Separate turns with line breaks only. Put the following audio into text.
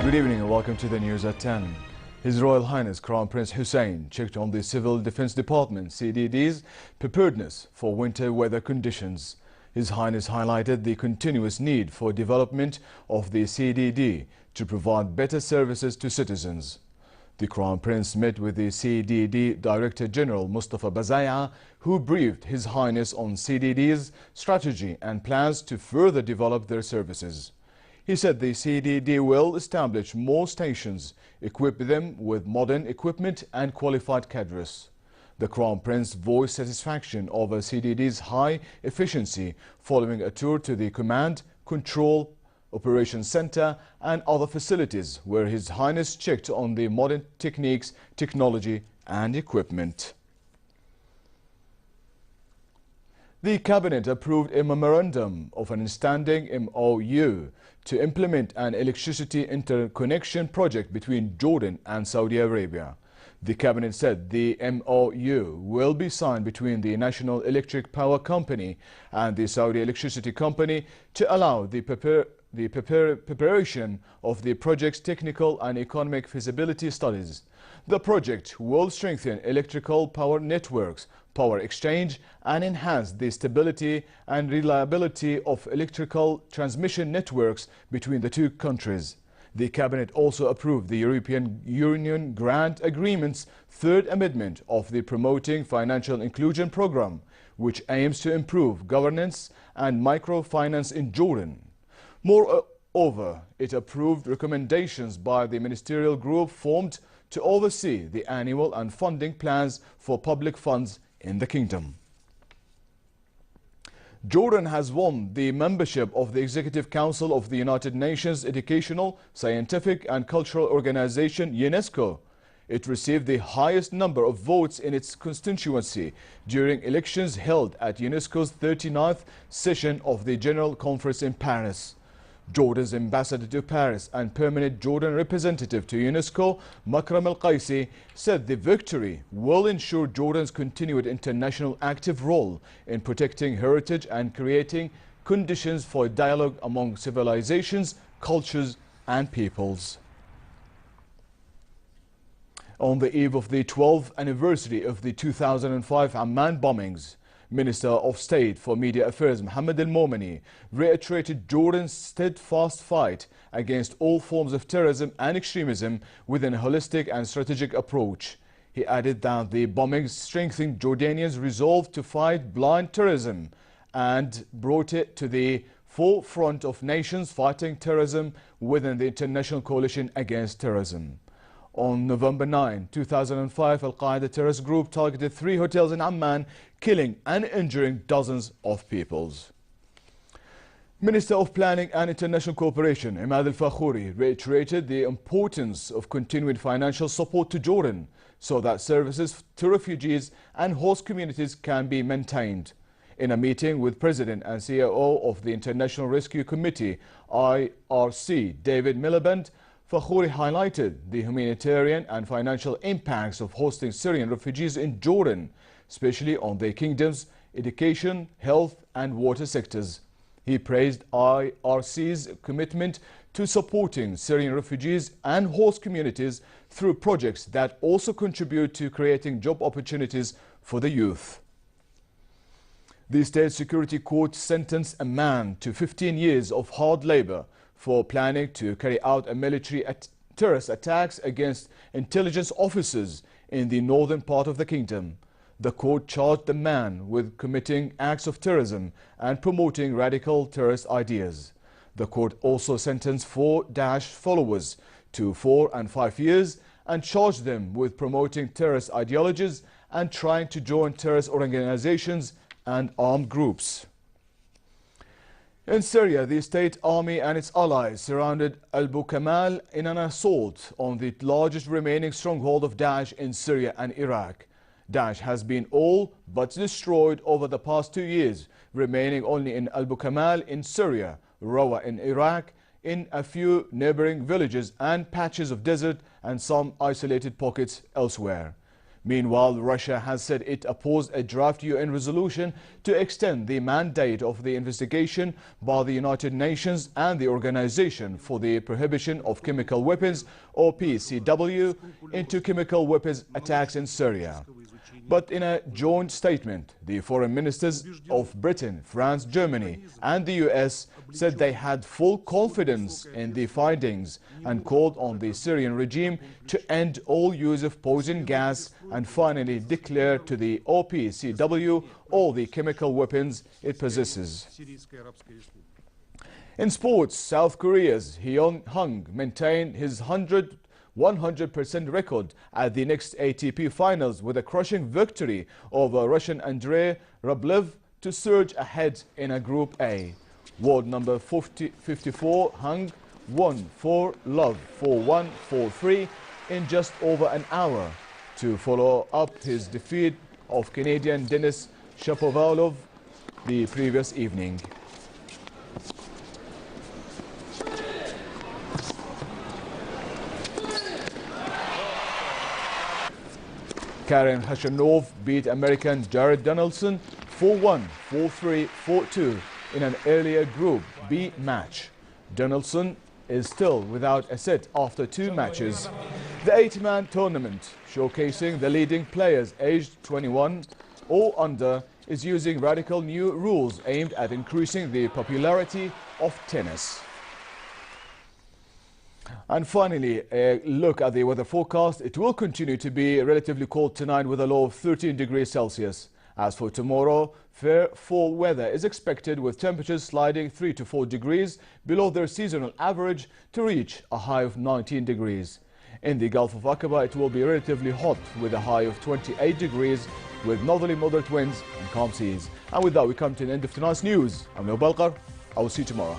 Good evening and welcome to the news at 10. His Royal Highness Crown Prince Hussein checked on the Civil Defence Department CDD's preparedness for winter weather conditions. His Highness highlighted the continuous need for development of the CDD to provide better services to citizens. The Crown Prince met with the CDD Director General Mustafa Bazaya, who briefed His Highness on CDD's strategy and plans to further develop their services. He said the CDD will establish more stations, equip them with modern equipment and qualified cadres. The Crown Prince voiced satisfaction over CDD's high efficiency following a tour to the Command, Control, Operations Center and other facilities where His Highness checked on the modern techniques, technology and equipment. The Cabinet approved a memorandum of understanding MOU to implement an electricity interconnection project between Jordan and Saudi Arabia. The Cabinet said the MOU will be signed between the National Electric Power Company and the Saudi Electricity Company to allow the preparation of the project's technical and economic feasibility studies. The project will strengthen electrical power networks, power exchange, and enhance the stability and reliability of electrical transmission networks between the two countries. The Cabinet also approved the European Union Grant Agreement's third amendment of the Promoting Financial Inclusion Programme, which aims to improve governance and microfinance in Jordan. Moreover, it approved recommendations by the ministerial group formed to oversee the annual and funding plans for public funds in the kingdom. Jordan has won the membership of the Executive Council of the United Nations Educational, Scientific and Cultural Organization, UNESCO. It received the highest number of votes in its constituency during elections held at UNESCO's 39th session of the General Conference in Paris. Jordan's ambassador to Paris and permanent Jordan representative to UNESCO, Makram Al-Qaisi, said the victory will ensure Jordan's continued international active role in protecting heritage and creating conditions for dialogue among civilizations, cultures and peoples. On the eve of the 12th anniversary of the 2005 Amman bombings, Minister of State for Media Affairs Mohammed Al-Momeni reiterated Jordan's steadfast fight against all forms of terrorism and extremism with a holistic and strategic approach. He added that the bombings strengthened Jordanians' resolve to fight blind terrorism and brought it to the forefront of nations fighting terrorism within the international coalition against terrorism. On November 9, 2005, Al-Qaeda terrorist group targeted 3 hotels in Amman, killing and injuring dozens of people. Minister of Planning and International Cooperation, Imad Al-Fakhouri, reiterated the importance of continuing financial support to Jordan so that services to refugees and host communities can be maintained. In a meeting with President and CEO of the International Rescue Committee, IRC, David Miliband, Fakhouri highlighted the humanitarian and financial impacts of hosting Syrian refugees in Jordan, especially on the kingdom's education, health and water sectors. He praised IRC's commitment to supporting Syrian refugees and host communities through projects that also contribute to creating job opportunities for the youth. The State Security Court sentenced a man to 15 years of hard labor for planning to carry out a military terrorist attacks against intelligence officers in the northern part of the kingdom. The court charged the man with committing acts of terrorism and promoting radical terrorist ideas. The court also sentenced 4 Daesh followers to 4 and 5 years and charged them with promoting terrorist ideologies and trying to join terrorist organizations and armed groups. In Syria, the state army and its allies surrounded Abu Kamal in an assault on the largest remaining stronghold of Daesh in Syria and Iraq. Daesh has been all but destroyed over the past 2 years, remaining only in Abu Kamal in Syria, Rawa in Iraq, in a few neighboring villages and patches of desert and some isolated pockets elsewhere. Meanwhile, Russia has said it opposed a draft UN resolution to extend the mandate of the investigation by the United Nations and the Organization for the Prohibition of Chemical Weapons, or PCW, into chemical weapons attacks in Syria. But in a joint statement, the foreign ministers of Britain, France, Germany and the US said they had full confidence in the findings and called on the Syrian regime to end all use of poison gas and finally declare to the OPCW all the chemical weapons it possesses. In sports, South Korea's Hung maintained his 100% record at the next ATP finals with a crushing victory over Russian Andrei Rublev to surge ahead in a Group A. World number 54 Hung won 4-love, 4-1, 4-3 in just over an hour to follow up his defeat of Canadian Denis Shapovalov the previous evening. Karen Khachanov beat American Jared Donaldson 4-1, 4-3, 4-2 in an earlier Group B match. Donaldson is still without a set after 2 matches. The 8-man tournament, showcasing the leading players aged 21 or under, is using radical new rules aimed at increasing the popularity of tennis. And finally, a look at the weather forecast. It will continue to be relatively cold tonight with a low of 13 degrees Celsius. As for tomorrow, fair fall weather is expected with temperatures sliding 3 to 4 degrees below their seasonal average to reach a high of 19 degrees. In the Gulf of Aqaba, it will be relatively hot with a high of 28 degrees with northerly moderate winds and calm seas. And with that, we come to the end of tonight's news. I'm Noel Balkar. I will see you tomorrow.